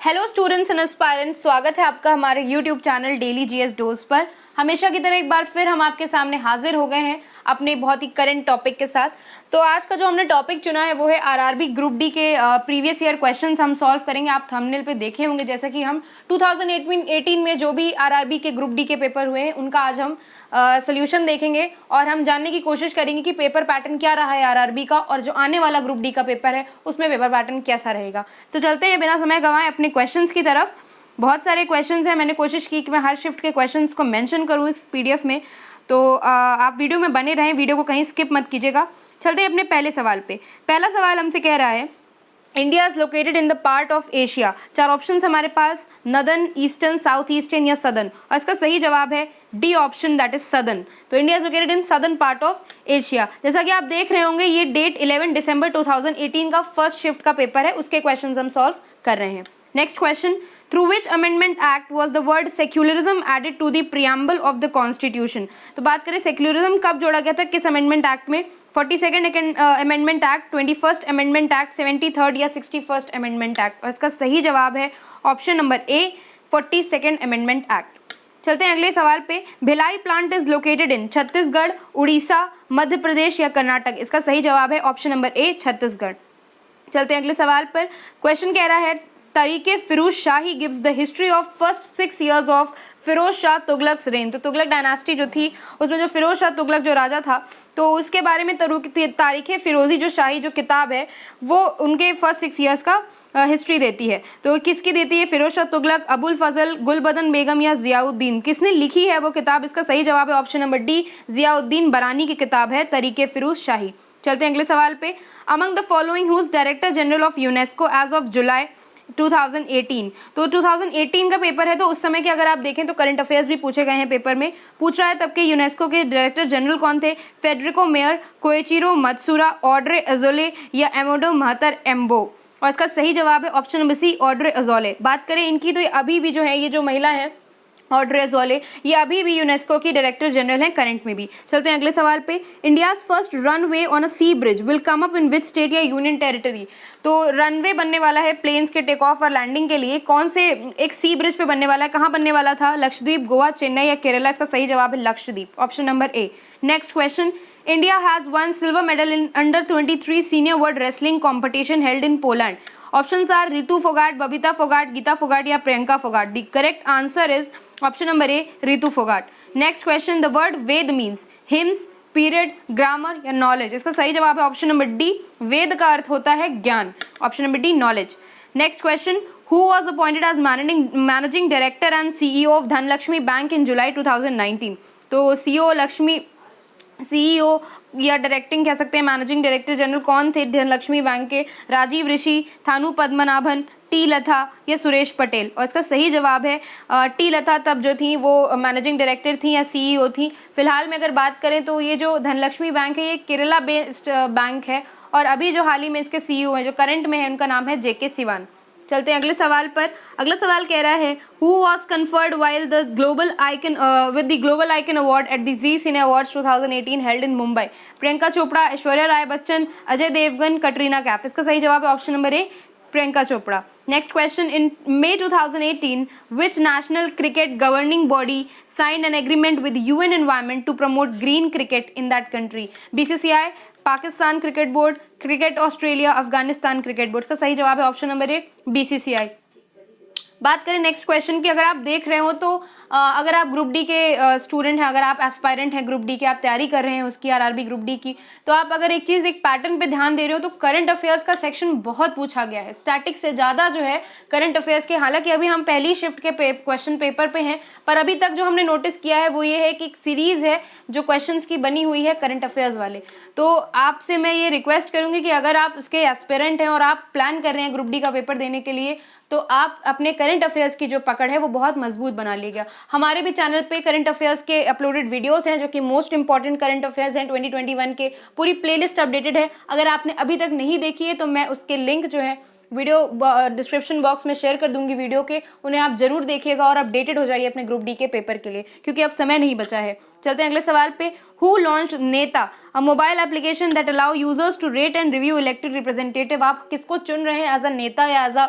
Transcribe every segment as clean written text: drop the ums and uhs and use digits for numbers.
Hello students and aspirants, स्वागत है आपका हमारे YouTube channel daily GS dose पर। हमेशा की तरह एक बार फिर हम आपके सामने हाजिर हो गए हैं अपने बहुत ही करंट टॉपिक के साथ। तो आज का जो हमने टॉपिक चुना है वो है आरआरबी ग्रुप डी के प्रीवियस ईयर क्वेश्चंस हम सॉल्व करेंगे। आप थंबनेल पे देखे होंगे जैसे कि हम 2018 में जो भी आरआरबी के ग्रुप डी के पेपर हुए हैं उनका आज हम सोल्यूशन देखेंगे और हम जानने की कोशिश करेंगे कि पेपर पैटर्न क्या रहा है आरआरबी का और जो आने वाला ग्रुप डी का पेपर है उसमें पेपर पैटर्न कैसा रहेगा। तो चलते हैं बिना समय गंवाए अपने क्वेश्चंस की तरफ। बहुत सारे क्वेश्चंस हैं, मैंने कोशिश की कि मैं हर शिफ्ट के क्वेश्चंस को मेंशन करूं इस पीडीएफ में, तो आप वीडियो में बने रहें, वीडियो को कहीं स्किप मत कीजिएगा। चलते हैं अपने पहले सवाल पे। पहला सवाल हमसे कह रहा है India is located in the part of Asia. चार ऑप्शन हमारे पास, नदर्न, ईस्टर्न, साउथ ईस्टर्न या सदर्न, और इसका सही जवाब है D option, that is southern. तो India is located in southern part of Asia. जैसा कि आप देख रहे होंगे ये डेट 11 दिसंबर 2018 का फर्स्ट शिफ्ट का पेपर है, उसके क्वेश्चन हम सॉल्व कर रहे हैं। Next question, through which amendment act was the word secularism added to the preamble of the constitution. तो बात करें सेक्युलरिज्म कब जोड़ा गया था, किस अमेंडमेंट एक्ट में? 42nd amendment act, 21st amendment act, 73rd या 61st अमेंडमेंट एक्ट, और इसका सही जवाब है option number A, 42nd amendment act. चलते हैं अगले सवाल पे। Bhilai plant is located in Chhattisgarh, Orissa, Madhya Pradesh या कर्नाटक, इसका सही जवाब है ऑप्शन नंबर ए, छत्तीसगढ़। चलते हैं अगले सवाल पर। क्वेश्चन कह रहा है तरीके Firoz Shahi gives the history of first 6 years of Firoz Shah Tughlaq reign. तो तुगलक डायनास्टी जो थी उसमें जो फिरोज शाह तुगलक जो राजा था तो उसके बारे में तारीखे फिरोजी जो शाही जो किताब है वो उनके फर्स्ट 6 years का हिस्ट्री देती है। तो किसकी देती है? फिरोज शाह तुगलक, अबुल फजल, गुलबदन बेगम या जियाउद्दीन, किसने लिखी है वो किताब? इसका सही जवाब है ऑप्शन नंबर डी, जियाउद्दीन बरानी की किताब है तरीके फिरोज शाही। चलते हैं अगले सवाल पे। Among the following who's director general of UNESCO as of July 2018। तो 2018 का पेपर है, तो उस समय के अगर आप देखें तो करंट अफेयर्स भी पूछे गए हैं पेपर में। पूछ रहा है तब के यूनेस्को के डायरेक्टर जनरल कौन थे? Federico Mayor, Koichiro Matsuura, Audrey Azoulay या एमोडो महतर एम्बो, और इसका सही जवाब है option number C, Audrey Azoulay. बात करें इनकी तो अभी भी जो है ये जो महिला है ऑड्रे अजोले, ये अभी भी यूनेस्को की डायरेक्टर जनरल हैं करंट में भी। चलते हैं अगले सवाल पे। India's first runway on a sea bridge will come up in which state या यूनियन टेरिटरी। तो रनवे बनने वाला है प्लेन्स के टेक ऑफ और लैंडिंग के लिए, कौन से एक सी ब्रिज पे बनने वाला है, कहाँ बनने वाला था? लक्षद्वीप, गोवा, चेन्नई या केरला, इसका सही जवाब है Lakshadweep, option number A. Next question, India has won silver medal in under 23 senior world wrestling competition held in Poland. Options are Ritu Phogat, Babita Phogat, Geeta Phogat या Priyanka Phogat. The correct answer is option number A, Ritu Phogat. Next question, the word Veda means hymns, period, grammar या knowledge, इसका सही जवाब है option number D, वेद का अर्थ होता है ज्ञान, option number D, knowledge. Next question, who was appointed as managing director and CEO of Dhanlaxmi bank in July 2019। तो सीईओ या डायरेक्टिंग कह सकते हैं, मैनेजिंग डायरेक्टर जनरल कौन थे धनलक्ष्मी बैंक के? राजीव ऋषि, थानु पद्मनाभन, टी लता या सुरेश पटेल, और इसका सही जवाब है टी लता तब जो थी वो मैनेजिंग डायरेक्टर थी या सीईओ थी। फिलहाल में अगर बात करें तो ये जो धनलक्ष्मी बैंक है ये केरला बेस्ड बैंक है, और अभी जो हाल ही में इसके सीईओ हैं जो करंट में है उनका नाम है जेके सिवान। चलते हैं अगले सवाल पर। अगला सवाल कह रहा है who was conferred while the global icon with the global icon award at the Zee cine awards 2018 held in Mumbai. Priyanka Chopra, Aishwarya Rai Bachchan, Ajay Devgn, Katrina Kaif, इसका सही जवाब है option number A, Priyanka Chopra. Next question, in May 2018 which national cricket governing body signed an agreement with UN environment to promote green cricket in that country? BCCI, Pakistan cricket board, cricket Australia, Afghanistan cricket board, इसका सही जवाब है option number ए, BCCI. बात करें next question की, अगर आप देख रहे हो तो अगर आप ग्रुप डी के स्टूडेंट हैं, अगर आप एस्पायरेंट हैं ग्रुप डी के, आप तैयारी कर रहे हैं उसकी आरआरबी ग्रुप डी की, तो आप अगर एक चीज़ एक पैटर्न पे ध्यान दे रहे हो तो करंट अफेयर्स का सेक्शन बहुत पूछा गया है, स्टैटिक से ज़्यादा जो है करंट अफेयर्स के। हालांकि अभी हम पहली शिफ्ट के क्वेश्चन पेपर पे हैं, पर अभी तक जो हमने नोटिस किया है वो ये है कि एक सीरीज़ है जो क्वेश्चन की बनी हुई है करंट अफेयर्स वाले। तो आपसे मैं ये रिक्वेस्ट करूँगी कि अगर आप इसके एस्पिरेंट हैं और आप प्लान कर रहे हैं ग्रुप डी का पेपर देने के लिए, तो आप अपने करंट अफेयर्स की जो पकड़ है वो बहुत मजबूत बना लीजिएगा। हमारे भी चैनल पे करंट अफेयर्स के अपलोडेड वीडियोस हैं जो कि मोस्ट इंपॉर्टेंट करंट अफेयर्स हैं 2021 के, पूरी प्लेलिस्ट अपडेटेड है। अगर आपने अभी तक नहीं देखी है तो मैं उसके लिंक जो है वीडियो डिस्क्रिप्शन बॉक्स में शेयर कर दूंगी वीडियो के, उन्हें आप जरूर देखिएगा और अपडेटेड हो जाइए अपने ग्रुप डी के पेपर के लिए, क्योंकि अब समय नहीं बचा है। चलते हैं अगले सवाल पे। Who launch Neta, a mobile application that allow users to rate and review elected representative. आप किसको चुन रहे हैं एज अ नेता या as a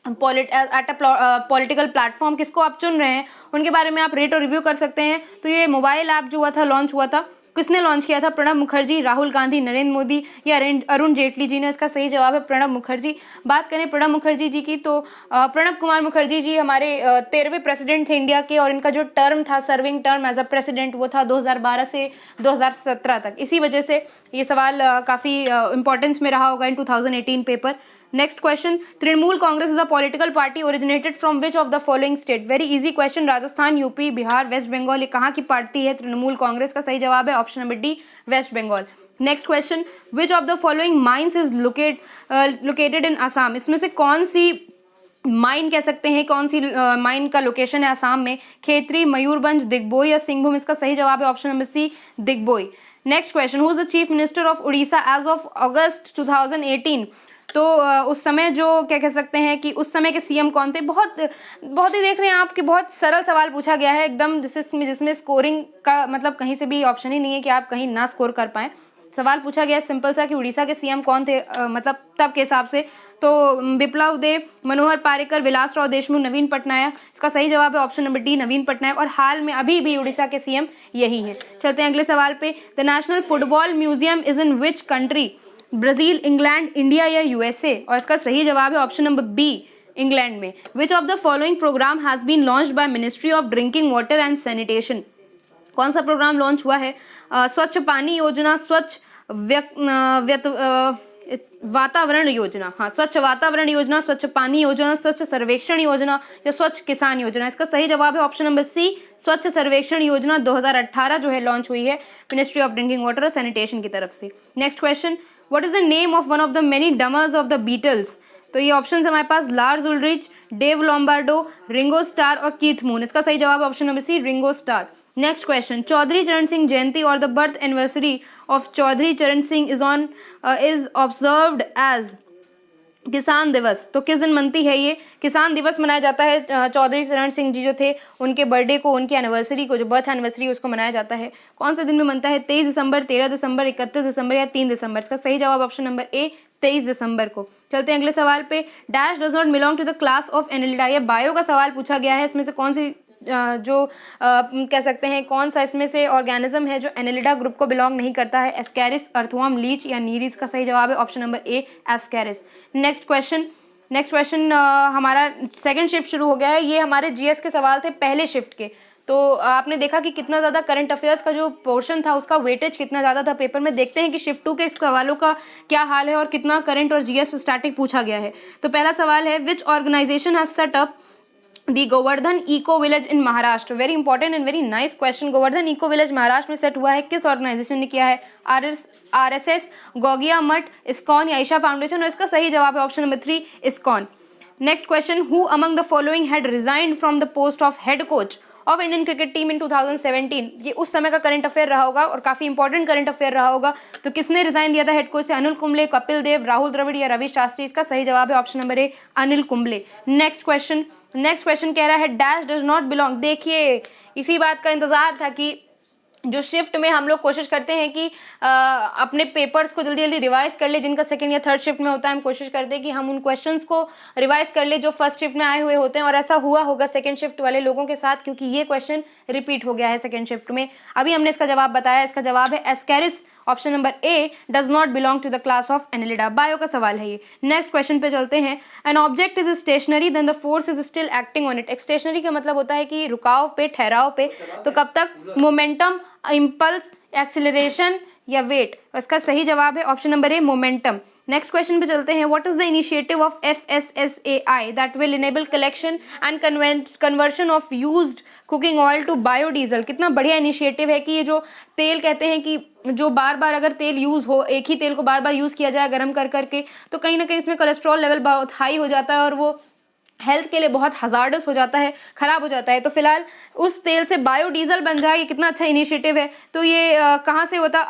at a political platform, किसको आप चुन रहे हैं उनके बारे में आप रेट और रिव्यू कर सकते हैं। तो ये मोबाइल ऐप जो हुआ था, लॉन्च हुआ था, किसने लॉन्च किया था? प्रणब मुखर्जी, राहुल गांधी, नरेंद्र मोदी या अरुण जेटली जी ने? इसका सही जवाब है प्रणब मुखर्जी। बात करें प्रणब मुखर्जी जी की तो प्रणब कुमार मुखर्जी जी हमारे 13वें प्रेसिडेंट थे इंडिया के, और इनका जो टर्म था, serving term as a president, वो था 2012 से 2017 तक। इसी वजह से ये सवाल काफ़ी इंपॉर्टेंस में रहा होगा in 2018 paper. Next question, Trinamool Congress is a political party originated from which of the following state? Very easy question. Rajasthan, UP, Bihar, West Bengal, ये कहाँ की पार्टी है तृणमूल कांग्रेस? का सही जवाब है option number D, West Bengal. Next question, which of the following mines is located in Assam? इसमें से कौन सी माइन कह सकते हैं, कौन सी माइन का लोकेशन है असम में? खेतरी, मयूरभंज, दिग्बोई या सिंहभूम? इसका सही जवाब है option number C, Digboi. Next question, who is the chief minister of Orissa as of August 2018? तो उस समय जो क्या कह सकते हैं कि उस समय के सीएम कौन थे? बहुत ही देख रहे हैं आप कि बहुत सरल सवाल पूछा गया है एकदम, जिसमें स्कोरिंग का मतलब कहीं से भी ऑप्शन ही नहीं है कि आप कहीं ना स्कोर कर पाएं। सवाल पूछा गया है सिंपल सा कि उड़ीसा के सीएम कौन थे मतलब तब के हिसाब से। तो बिप्लब देव, मनोहर पार्रिकर, विलासराव देशमुख, नवीन पटनायक? इसका सही जवाब है ऑप्शन नंबर डी, नवीन पटनायक। और हाल में अभी भी उड़ीसा के सीएम यही है। चलते हैं अगले सवाल पे। The national football museum is in which country? Brazil, England, India या यूएसए? और इसका सही जवाब है ऑप्शन नंबर बी, इंग्लैंड में। Which of the following program has been launched by ministry of drinking water and sanitation? कौन सा programme launch हुआ है? स्वच्छ पानी योजना, स्वच्छ वातावरण योजना, हाँ स्वच्छ वातावरण योजना, स्वच्छ पानी योजना, स्वच्छ सर्वेक्षण योजना या स्वच्छ किसान योजना? इसका सही जवाब है ऑप्शन नंबर सी, स्वच्छ सर्वेक्षण योजना 2018 जो है लॉन्च हुई है मिनिस्ट्री ऑफ ड्रिंकिंग वाटर और सैनिटेशन की तरफ से। Next question, what is the name of one of the many drummers of the Beatles? तो ये ऑप्शन है हमारे पास, Lars Ulrich, Dave Lombardo, Ringo Starr और कीथ मून। इसका सही जवाब है option number C, Ringo Starr. Next question, Chaudhary Charan Singh Jayanti और the birth anniversary of Chaudhary Charan Singh is observed as किसान दिवस। तो किस दिन मनती है ये? किसान दिवस मनाया जाता है। चौधरी चरण सिंह जी जो थे उनके बर्थडे को, उनकी एनिवर्सरी को, जो बर्थ एनिवर्सरी उसको मनाया जाता है। कौन से दिन में मनता है? 23 दिसंबर, 13 दिसंबर, 31 दिसंबर या 3 दिसंबर? इसका सही जवाब ऑप्शन नंबर ए, 23 दिसंबर को। चलते हैं अगले सवाल पे। Dash does not belong to the class of Annelida? ये बायो का सवाल पूछा गया है। इसमें से कौन सी कह सकते हैं कौन सा इसमें से ऑर्गेनिज्म है जो एनेलिडा ग्रुप को बिलोंग नहीं करता है? एस्कैरिस, अर्थवर्म, लीच या नीरीज? का सही जवाब है ऑप्शन नंबर ए, एस्कैरिस। नेक्स्ट क्वेश्चन हमारा सेकंड शिफ्ट शुरू हो गया है। ये हमारे जीएस के सवाल थे पहले शिफ्ट के। तो आपने देखा कि कितना ज़्यादा करंट अफेयर्स का जो पोर्शन था उसका वेटेज कितना ज़्यादा था पेपर में। देखते हैं कि शिफ्ट 2 के इस सवालों का क्या हाल है और कितना करंट और जीएस स्टैटिक पूछा गया है। तो पहला सवाल है, which organisation has set up the Govardhan eco village in Maharashtra? Very important and very nice question. Govardhan eco village Maharashtra में सेट हुआ है, किस ऑर्गेनाइजेशन ने किया है? आरएसएस, गोगिया मठ, इस्कॉन या ईशा फाउंडेशन? और इसका सही जवाब है option number 3, ISKCON. Next question, who among the following had resigned from the post of head coach of Indian cricket team in 2017? ये उस समय का करंट अफेयर रहा होगा और काफी इंपॉर्टेंट करंट अफेयर रहा होगा। तो किसने रिजाइन दिया था हेड कोच से? अनिल कुंबले, कपिल देव, राहुल द्रविड़ या रवि शास्त्री? इसका सही जवाब है ऑप्शन नंबर ए, अनिल कुंबले। नेक्स्ट क्वेश्चन कह रहा है, डैश डज नॉट बिलोंग? देखिए इसी बात का इंतजार था कि जो शिफ्ट में हम लोग कोशिश करते हैं कि अपने पेपर्स को जल्दी जल्दी रिवाइज कर ले, जिनका सेकंड या थर्ड शिफ्ट में होता है हम कोशिश करते हैं कि हम उन क्वेश्चंस को रिवाइज कर ले जो फर्स्ट शिफ्ट में आए हुए होते हैं। और ऐसा हुआ होगा सेकंड शिफ्ट वाले लोगों के साथ, क्योंकि ये क्वेश्चन रिपीट हो गया है सेकंड शिफ्ट में। अभी हमने इसका जवाब बताया, इसका जवाब है Ascaris, option number A, does not belong to the class of Annelida. Bio का सवाल है ये। नेक्स्ट क्वेश्चन पे चलते हैं। An object is stationary then the force is still acting on it? Stationary का मतलब होता है कि रुकाव पे, ठहराव पे। तो कब तक? मोमेंटम, इम्पल्स, एक्सिलरेशन या वेट? इसका सही जवाब है option number A, momentum. Next question पे चलते हैं। What is the initiative of FSSAI that will enable collection and conversion of used cooking oil to biodiesel? कितना बढ़िया इनिशिएटिव है कि ये जो तेल कहते हैं कि जो बार बार अगर तेल यूज़ हो, एक ही तेल को बार बार यूज़ किया जाए गर्म कर करके, तो कहीं ना कहीं इसमें कोलेस्ट्रॉल लेवल बहुत हाई हो जाता है और वो हेल्थ के लिए बहुत हजार्डस हो जाता है, खराब हो जाता है। तो फिलहाल उस तेल से बायोडीजल बन जाए, ये कितना अच्छा इनिशिएटिव है। तो ये कहाँ से होता?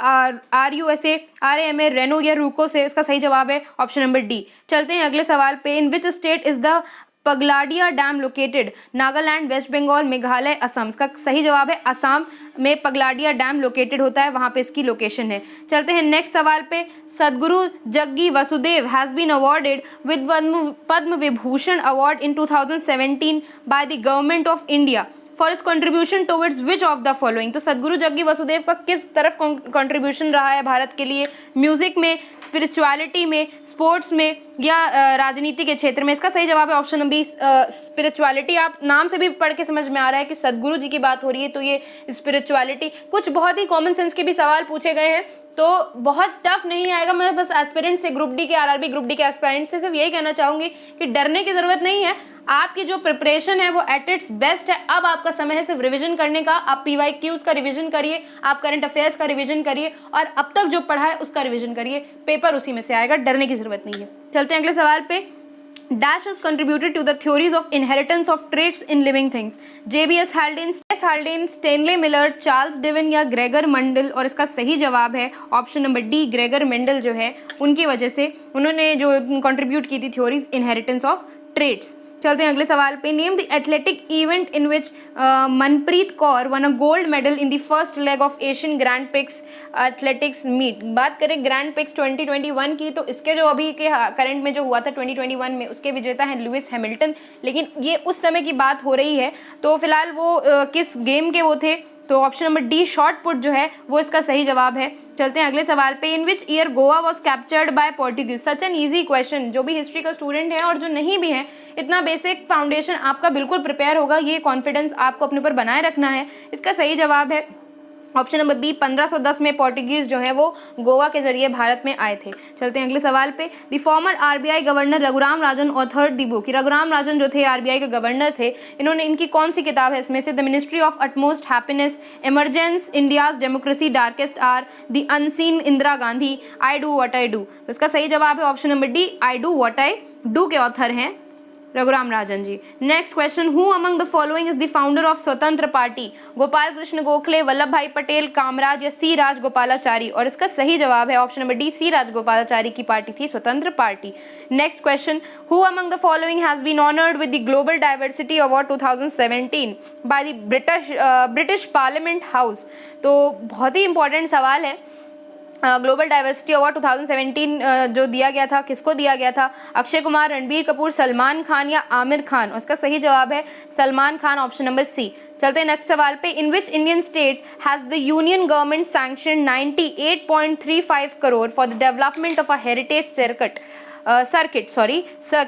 RUSA, RAMA, रेनो या रूको से? इसका सही जवाब है ऑप्शन नंबर डी। चलते हैं अगले सवाल पे। In which state is the Pagladia dam located? Nagaland, West Bengal, Meghalaya, Assam. इसका सही जवाब है असम में पगलाडिया डैम लोकेटेड होता है, वहां पे इसकी लोकेशन है। चलते हैं नेक्स्ट सवाल पे। Sadhguru Jaggi Vasudev has been awarded with Padma Vibhushan award in 2017 by the government of India for his contribution towards which of the following? तो सदगुरु जग्गी वसुदेव का किस तरफ कंट्रीब्यूशन रहा है भारत के लिए? म्यूजिक में, स्पिरिचुअलिटी में, स्पोर्ट्स में या राजनीति के क्षेत्र में? इसका सही जवाब है ऑप्शन नंबर बी, स्पिरिचुअलिटी। आप नाम से भी पढ़ के समझ में आ रहा है कि सदगुरु जी की बात हो रही है, तो ये स्पिरिचुअलिटी। कुछ बहुत ही कॉमन सेंस के भी सवाल पूछे गए हैं, तो बहुत टफ नहीं आएगा। मैं बस एस्पिरेंट से, ग्रुप डी के, आरआरबी ग्रुप डी के एस्पिरेंट से सिर्फ यही कहना चाहूंगी कि डरने की जरूरत नहीं है। आपकी जो प्रिपरेशन है वो एट इट्स बेस्ट है। अब आपका समय है सिर्फ रिवीजन करने का। आप पीवाईक्यूज का रिवीजन करिए, आप करंट अफेयर्स का रिवीजन करिए, और अब तक जो पढ़ा है उसका रिवीजन करिए। पेपर उसी में से आएगा, डरने की जरूरत नहीं है। चलते हैं अगले सवाल पे। Dash has contributed to the theories of inheritance of traits in living things? J.B.S. Haldane, Stanley Miller, Charles Darwin या ग्रेगर मंडल? और इसका सही जवाब है option number D, Gregor Mendel जो है उनकी वजह से, उन्होंने जो कंट्रीब्यूट की थी थ्योरीज इनहेरिटेंस ऑफ ट्रेट्स। चलते हैं अगले सवाल पे। Name the athletic event in which Manpreet Kaur won a gold medal in the first leg of Asian Grand Prix athletics meet? बात करें ग्रैंड प्रिक्स 2021 की, तो इसके जो अभी के करंट में जो हुआ था 2021 में, उसके विजेता हैं लुइस हैमिल्टन। लेकिन ये उस समय की बात हो रही है, तो फिलहाल वो किस गेम के वो थे? तो option number D, short put जो है वो इसका सही जवाब है। चलते हैं अगले सवाल पे। In which year Goa was captured by Portuguese? Such an easy question. जो भी हिस्ट्री का स्टूडेंट है और जो नहीं भी है, इतना बेसिक फाउंडेशन आपका बिल्कुल प्रिपेयर होगा। ये कॉन्फिडेंस आपको अपने ऊपर बनाए रखना है। इसका सही जवाब है ऑप्शन नंबर बी, 1510 में पोर्टुगीज जो है वो गोवा के जरिए भारत में आए थे। चलते हैं अगले सवाल पे। The former RBI governor Raghuram Rajan authored the book? Raghuram Rajan जो थे आरबीआई के गवर्नर थे, इन्होंने, इनकी कौन सी किताब है इसमें से? The ministry of utmost happiness, emergence, India's democracy darkest hour, the unseen Indira Gandhi, I do what I do? तो इसका सही जवाब है option number D, I do what I do के ऑथर हैं Raghuram Rajan ji. Next question. Who among the following is the founder of Swatantra party? Gopal Krishna Gokhale, Vallabh Bhai Patel, Kamaraj या सी राजगोपालाचारी? और इसका सही जवाब है option number D, C Rajagopalachari की पार्टी थी Swatantra Party. Next question. Who among the following has been honoured with the global diversity award 2017 by the British parliament house? तो बहुत ही इंपॉर्टेंट सवाल है। ग्लोबल डाइवर्सिटी अवार्ड 2017 जो दिया गया था, किसको दिया गया था? अक्षय कुमार, रणबीर कपूर, सलमान खान या आमिर खान? और इसका सही जवाब है Salman Khan, option number C. चलते हैं नेक्स्ट सवाल पे। In which Indian state has the union government sanction 98.35 crore for the development of a heritage circuit?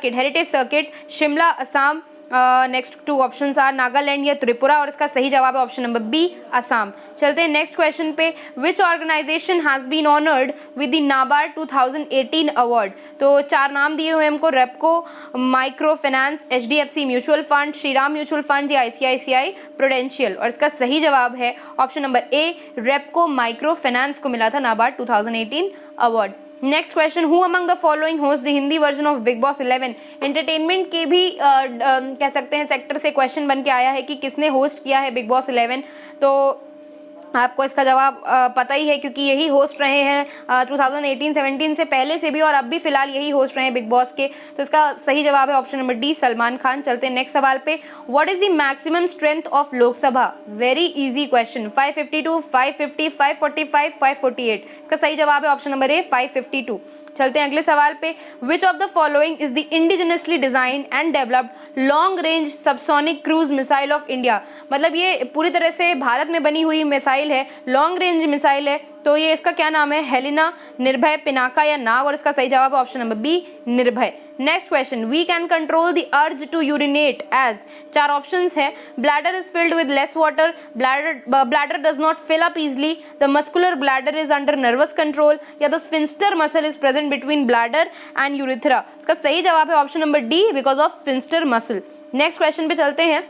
Heritage circuit, Shimla, Assam. Next two options are Nagaland या त्रिपुरा? और इसका सही जवाब है ऑप्शन नंबर बी, असम। चलते हैं नेक्स्ट क्वेश्चन पे। Which organisation has been honoured with the NABARD 2018 award? तो चार नाम दिए हुए हैं हमको, Repco, micro finance, HDFC mutual fund, Shriram mutual fund या आईसीआईसीआई प्रूडेंशियल? और इसका सही जवाब है option number A, Repco micro finance को मिला था NABARD 2018 award. Next question. Who among the following host the Hindi version of Bigg Boss 11? Entertainment के भी कह सकते हैं सेक्टर से क्वेश्चन बन के आया है कि किसने होस्ट किया है बिग बॉस 11। तो आपको इसका जवाब पता ही है, क्योंकि यही होस्ट रहे हैं 2018-17 से पहले से भी, और अब भी फिलहाल यही होस्ट रहे हैं बिग बॉस के। तो इसका सही जवाब है option number D, Salman Khan. चलते हैं नेक्स्ट सवाल पे। What is the maximum strength of Lok Sabha? Very easy question. 552, 550, 545, 548? इसका सही जवाब है ऑप्शन नंबर ए, 552। चलते हैं अगले सवाल पे। Which of the following is the indigenously designed and developed long range subsonic cruise missile of India? मतलब ये पूरी तरह से भारत में बनी हुई मिसाइल है, लॉन्ग रेंज मिसाइल है। तो ये इसका क्या नाम है? हेलिना, निर्भय, पिनाका या नाग? और इसका सही जवाब है option number B, Nirbhay. Next question. We can control the urge to urinate as? चार ऑप्शंस है। Bladder is filled with less water, bladder does not fill up easily, the muscular bladder is under nervous control, या the sphincter muscle is present between bladder and urethra? इसका सही जवाब है option number D, because of sphincter muscle. Next question पे चलते हैं।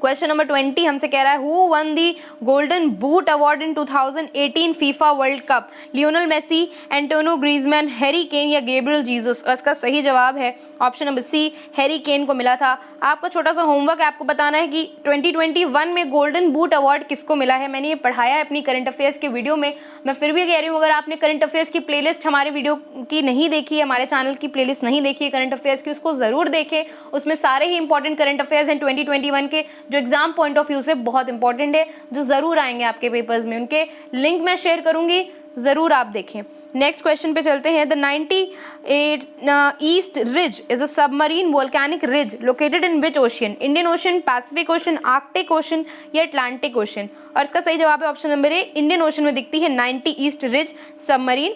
Question number 20 हमसे कह रहा है who won the golden boot award in 2018 FIFA world cup, Lionel Messi, Antoine Griezmann, Harry Kane या गैब्रियल जीसस। और इसका सही जवाब है option number C, Harry Kane को मिला था। आपका छोटा सा होमवर्क है, आपको बताना है कि 2021 में गोल्डन बूट अवार्ड किसको मिला है। मैंने ये पढ़ाया है अपनी करंट अफेयर्स के वीडियो में, मैं फिर भी कह रही हूँ अगर आपने करंट अफेयर्स की प्लेलिस्ट हमारे वीडियो की नहीं देखी है, हमारे चैनल की प्लेलिस्ट नहीं देखी है करंट अफेयर्स की, उसको जरूर देखें। उसमें सारे ही इंपॉर्टेंट करंट अफेयर्स हैं 2021 के, जो एग्जाम पॉइंट ऑफ व्यू से बहुत इंपॉर्टेंट है, जो जरूर आएंगे आपके पेपर्स में। उनके लिंक मैं शेयर करूंगी, जरूर आप देखें। नेक्स्ट क्वेश्चन पे चलते हैं। The 98 East Ridge is a submarine volcanic ridge located in which ocean, Indian ocean, Pacific ocean, Arctic ocean या अटलांटिक ओशन। और इसका सही जवाब है option number A, Indian ocean में दिखती है 90 East Ridge submarine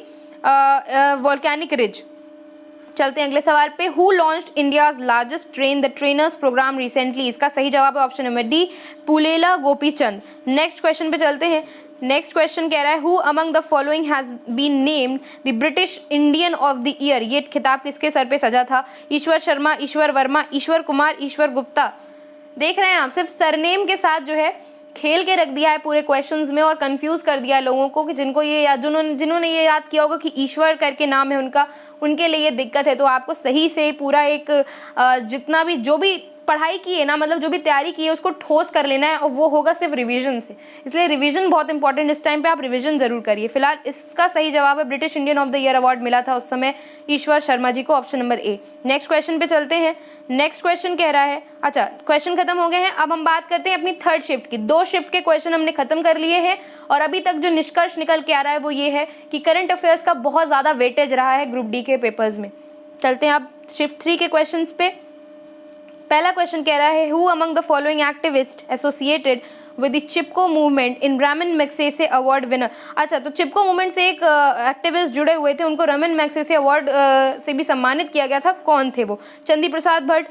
volcanic ridge. चलते हैं अगले सवाल पे। Who launched India's largest train the trainers program recently, इसका सही जवाब है option number D, Pullela Gopichand. Next question पे चलते हैं। नेक्स्ट क्वेश्चन कह रहा है who among the following has been named the British Indian of the year, ये खिताब किसके सर पे सजा था? ईश्वर शर्मा, ईश्वर वर्मा, ईश्वर कुमार, ईश्वर गुप्ता। देख रहे हैं आप, सिर्फ सरनेम के साथ जो है खेल के रख दिया है पूरे क्वेश्चंस में और कंफ्यूज कर दिया है लोगों को कि जिनको ये याद, जिन्होंने ये याद किया होगा कि ईश्वर करके नाम है उनका, उनके लिए ये दिक्कत है। तो आपको सही से पूरा एक जितना भी जो भी पढ़ाई की है ना, मतलब जो भी तैयारी की है उसको ठोस कर लेना है, और वो होगा सिर्फ रिवीजन से। इसलिए रिवीजन बहुत इंपॉर्टेंट, इस टाइम पे आप रिवीजन जरूर करिए। फिलहाल इसका सही जवाब है British Indian of the year award मिला था उस समय ईश्वर शर्मा जी को, option number A. Next question पे चलते हैं। नेक्स्ट क्वेश्चन कह रहा है, अच्छा क्वेश्चन खत्म हो गए हैं, अब हम बात करते हैं अपनी थर्ड शिफ्ट की। 2 शिफ्ट के क्वेश्चन हमने खत्म कर लिए हैं और अभी तक जो निष्कर्ष निकल के आ रहा है वो ये है कि करंट अफेयर्स का बहुत ज्यादा वेटेज रहा है ग्रुप डी के पेपर्स में। चलते हैं अब शिफ्ट 3 के क्वेश्चन पे। पहला क्वेश्चन कह रहा है who among the following activist associated with the Chipko movement in Raman Magsaysay award winner. अच्छा, तो चिपको मूवमेंट से एक एक्टिविस्ट जुड़े हुए थे, उनको रमन मैग्सेसे अवार्ड से भी सम्मानित किया गया था। कौन थे वो? चंदी प्रसाद भट्ट,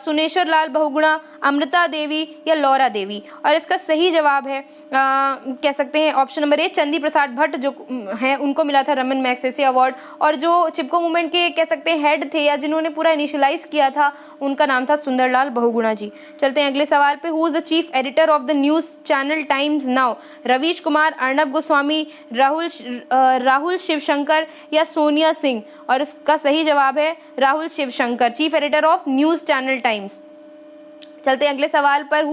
सुनेश्वर लाल बहुगुणा, अमृता देवी या लौरा देवी। और इसका सही जवाब है कह सकते हैं ऑप्शन नंबर ए, चंदी प्रसाद भट्ट जो हैं उनको मिला था रमन मैग्सेसे अवार्ड। और जो चिपको मूवमेंट के कह सकते हैं हेड थे या जिन्होंने पूरा इनिशियलाइज किया था, उनका नाम था सुंदरलाल बहुगुणा जी। चलते हैं अगले सवाल पे। Who is the chief editor of the news channel Times Now? Ravish Kumar, Arnab Goswami, Rahul Shivshankar या सोनिया सिंह। और इसका सही जवाब है Rahul Shivshankar, chief editor of news channel Times. चलते हैं अगले सवाल पर।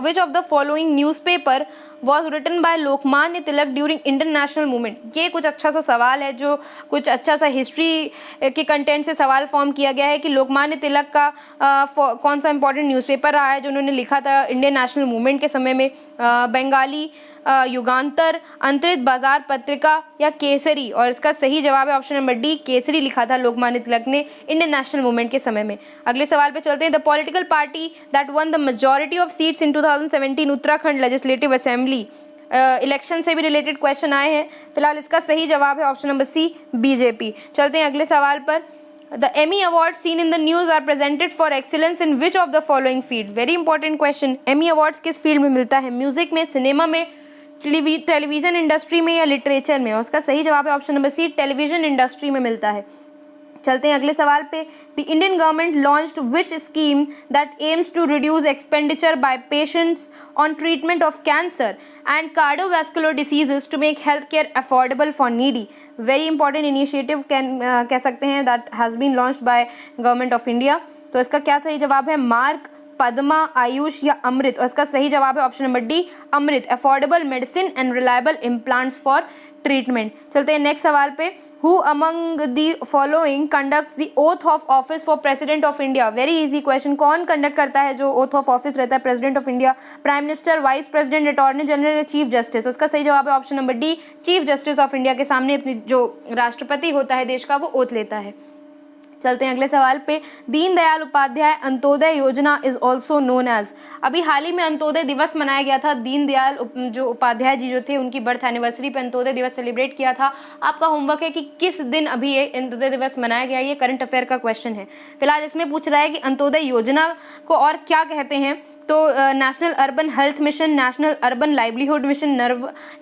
Which of the following newspaper was written by Lokmanya Tilak during Indian national movement? ये कुछ अच्छा सा सवाल है, जो कुछ अच्छा सा हिस्ट्री के कंटेंट से सवाल फॉर्म किया गया है कि लोकमान्य तिलक का कौन सा इंपॉर्टेंट न्यूज़पेपर रहा है जो उन्होंने लिखा था इंडियन नेशनल मूवमेंट के समय में? बंगाली, युगांतर, अंतरित बाजार पत्रिका या केसरी। और इसका सही जवाब है ऑप्शन नंबर डी, केसरी लिखा था लोकमान्य तिलक ने इंडियन नेशनल मूवमेंट के समय में। अगले सवाल पे चलते हैं। The political party that one the majority of seats in 2017 Uttarakhand legislative assembly. Election से भी रिलेटेड क्वेश्चन आए हैं। फिलहाल इसका सही जवाब है ऑप्शन नंबर सी, बीजेपी। चलते हैं अगले सवाल पर। The Emmy Awards seen in the news are presented for excellence in which of the following field? Very important question. Emmy Awards किस फील्ड में मिलता है? म्यूजिक में, सिनेमा में, टेलीविजन इंडस्ट्री में या लिटरेचर में? और उसका सही जवाब है option number C, television industry में मिलता है। चलते हैं अगले सवाल पे। The Indian government launched which scheme that aims to reduce expenditure by patients on treatment of cancer and cardiovascular diseases to make health care affordable for needy? Very important initiative कह सकते हैं that has been launched by government of India. तो इसका क्या सही जवाब है? Mark, Padma, Ayush या अमृत? और इसका सही जवाब है option number D, Amrit, affordable medicine and reliable implants for treatment. चलते हैं नेक्स्ट सवाल पे। Who among the following conducts the oath of office for President of India? Very easy question. कौन कंडक्ट करता है जो oath of office रहता है president of India? Prime minister, vice president, attorney general या चीफ जस्टिस? उसका सही जवाब है option number D, chief justice of India के सामने अपनी जो राष्ट्रपति होता है देश का वो ओथ लेता है। चलते हैं अगले सवाल पे। दीनदयाल उपाध्याय अंत्योदय योजना इज ऑल्सो नोन एज। अभी हाल ही में अंत्योदय दिवस मनाया गया था। दीनदयाल जो उपाध्याय जी जो थे उनकी बर्थ एनिवर्सरी पे अंत्योदय दिवस सेलिब्रेट किया था। आपका होमवर्क है कि किस दिन अभी ये अंत्योदय दिवस मनाया गया, ये करंट अफेयर का क्वेश्चन है। फिलहाल इसमें पूछ रहा है कि अंत्योदय योजना को और क्या कहते हैं? तो national urban health mission, national urban livelihood mission,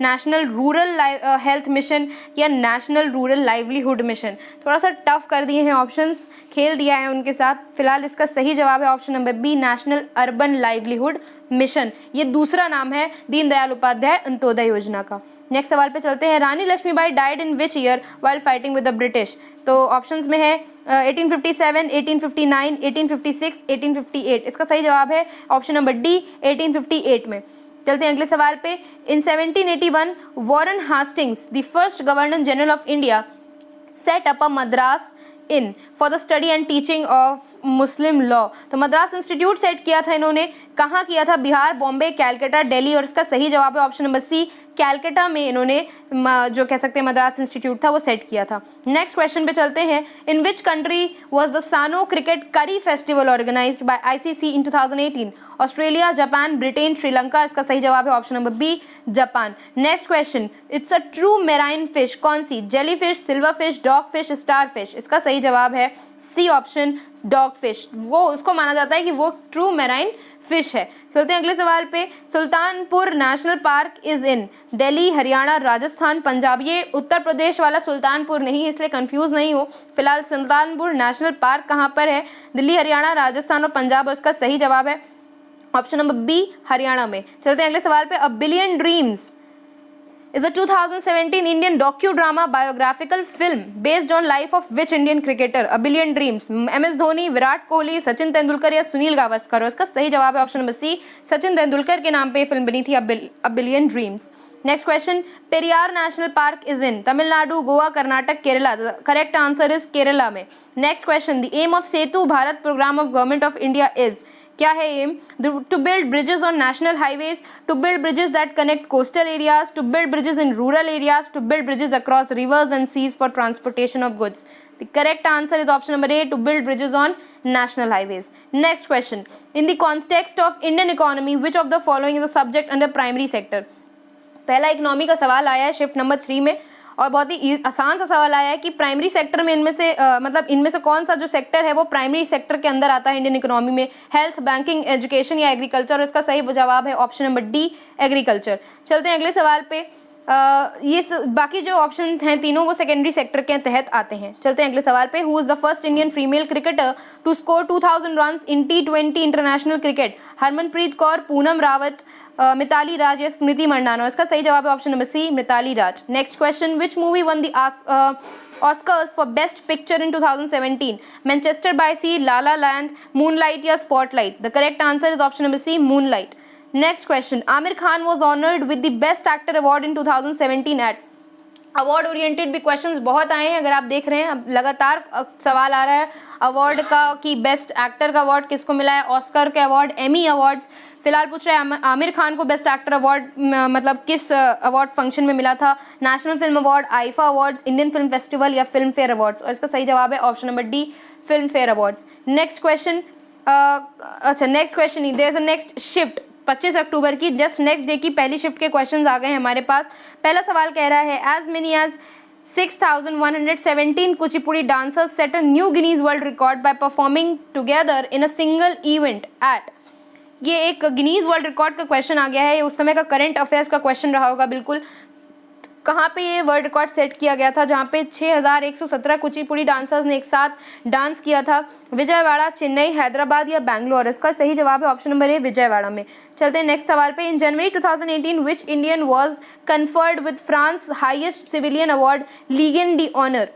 national rural health mission या नेशनल रूरल लाइवलीहुड मिशन। थोड़ा सा टफ कर दिए हैं ऑप्शंस, खेल दिया है उनके साथ। फिलहाल इसका सही जवाब है option number B, national urban livelihood mission. ये दूसरा नाम है दीनदयाल उपाध्याय अंत्योदय योजना का। नेक्स्ट सवाल पे चलते हैं। Rani Lakshmibai died in which year while fighting with the British? तो ऑप्शंस में है 1857, 1859, 1856, 1858। इसका सही जवाब है ऑप्शन नंबर डी, 1858 में। चलते हैं अगले सवाल पे। इन 1781 Warren Hastings, the first governor general of India, set up a Madras in for the study and teaching of Muslim law. तो मद्रास इंस्टीट्यूट सेट किया था इन्होंने, कहाँ किया था? बिहार, बॉम्बे, कैलकाटा, दिल्ली। और इसका सही जवाब है ऑप्शन नंबर सी, कैलकाटा में इन्होंने जो कह सकते हैं मद्रास इंस्टीट्यूट था वो सेट किया था। नेक्स्ट क्वेश्चन पे चलते हैं। In which country was the Sano cricket curry festival organized by ICC in 2018? Australia, Japan, Britain, Sri Lanka. इसका सही जवाब है option number B, Japan. Next question, it's a true marine fish, कौन सी? Jelly fish, silver fish, dog fish, star fish. इसका सही जवाब है सी ऑप्शन, डॉग फिश। वो उसको माना जाता है कि वो ट्रू मेराइन फिश है। चलते हैं अगले सवाल पे। सुल्तानपुर नेशनल पार्क इज इन दिल्ली, हरियाणा, राजस्थान, पंजाब। ये उत्तर प्रदेश वाला सुल्तानपुर नहीं है, इसलिए कंफ्यूज नहीं हो। फिलहाल सुल्तानपुर नेशनल पार्क कहाँ पर है? दिल्ली, हरियाणा, राजस्थान और पंजाब। और इसका सही जवाब है ऑप्शन नंबर बी, हरियाणा में। चलते हैं अगले सवाल पे। अ billion dreams is a 2017 Indian docudrama biographical film based on life of which Indian cricketer? A Billion Dreams, MS Dhoni, Virat Kohli, Sachin Tendulkar या सुनील गावस्कर। और इसका सही जवाब है option number C, Sachin Tendulkar के नाम पे फिल्म बनी थी a billion dreams. Next question, Periyar national park is in Tamil Nadu, Goa, Karnataka, Kerala. Correct answer is Kerala में। Next question, the aim of Setu Bharat programme of government of India is, क्या है aim? To build bridges on national highways, to build bridges that connect coastal areas, to build bridges in rural areas, to build bridges across rivers and seas for transportation of goods. The correct answer is option number A, to build bridges on national highways. Next question, in the context of Indian economy which of the following is a subject under primary sector? पहला economy का सवाल आया है shift number 3 में, और बहुत ही आसान सा सवाल आया है कि प्राइमरी सेक्टर में इनमें से मतलब इनमें से कौन सा जो सेक्टर है वो प्राइमरी सेक्टर के अंदर आता है इंडियन इकोनॉमी में? हेल्थ, बैंकिंग, एजुकेशन या एग्रीकल्चर। और इसका सही जवाब है ऑप्शन नंबर डी, एग्रीकल्चर। चलते हैं अगले सवाल पे। बाकी जो ऑप्शन हैं तीनों वो सेकेंडरी सेक्टर के तहत आते हैं। चलते हैं अगले सवाल पे। Who is the first Indian female cricketer to score 2000 run in T20 international cricket? Harmanpreet Kaur, Poonam Raut, Mithali Raj या स्मृति मंडाना। इसका सही जवाब है option number C, Mithali Raj. Next question, which movie won the Oscars for best picture in 2017? Manchester by sea, La Land, Moonlight या Spotlight. The correct answer is option number C, Moonlight. Next question, Aamir Khan was honoured with the best actor award in 2017 at? Award oriented भी questions बहुत आए हैं, अगर आप देख रहे हैं अब लगातार सवाल आ रहा है अवार्ड का कि बेस्ट एक्टर का अवार्ड किसको मिला है, ऑस्कर के अवार्ड, एमी अवार्ड्स। फिलहाल पूछ रहे हैं आमिर खान को बेस्ट एक्टर अवार्ड मतलब किस अवार्ड फंक्शन में मिला था? National film award, IIFA awards, Indian film festival या फिल्म फेयर अवार्ड्स। और इसका सही जवाब है option number D, Filmfare awards. Next question, अच्छा next question, there is a next shift 25 October की जस्ट नेक्स्ट डे की पहली शिफ्ट के क्वेश्चंस आ गए हैं हमारे पास। पहला सवाल कह रहा है as many as 6117 Kuchipudi dancers set a new Guinness world record by performing together in a single event at. ये एक गिनीज वर्ल्ड रिकॉर्ड का क्वेश्चन आ गया है, उस समय का करंट अफेयर्स का क्वेश्चन रहा होगा बिल्कुल। कहाँ पे ये वर्ल्ड रिकॉर्ड सेट किया गया था जहाँ पे 6117 कुचिपुड़ी डांसर्स ने एक साथ डांस किया था? विजयवाड़ा, चेन्नई, हैदराबाद या बैंगलोर। इसका सही जवाब है ऑप्शन नंबर ए, विजयवाड़ा में। चलते हैं नेक्स्ट सवाल पे। In January 2018 which Indian was conferred with France highest civilian award Legion d Honneur?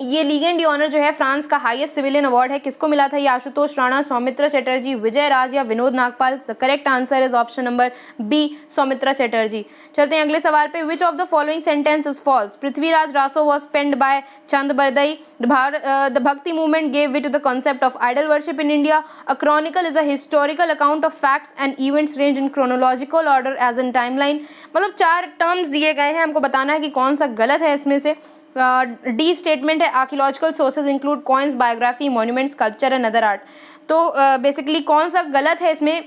ये लीजेंड डी ऑनर जो है फ्रांस का हाईएस्ट सिविलियन अवार्ड है, किसको मिला था? ये आशुतोष राणा, सौमित्रा चटर्जी, विजय राज या Vinod Nagpal. The correct answer is option number B, Soumitra Chatterjee. चलते हैं अगले सवाल पे। Which of the following sentence is false? Prithviraj Raso was penned by Chand Bardai, the bhakti movement gave way to the concept of idol worship in India, a chronicle is a historical account of facts and events range in chronological order as in timeline. मतलब 4 terms दिए गए हैं, हमको बताना है कि कौन सा गलत है इसमें से। डी स्टेटमेंट है archaeological sources include coins, biography, monuments, sculpture and other art. तो बेसिकली कौन सा गलत है इसमें,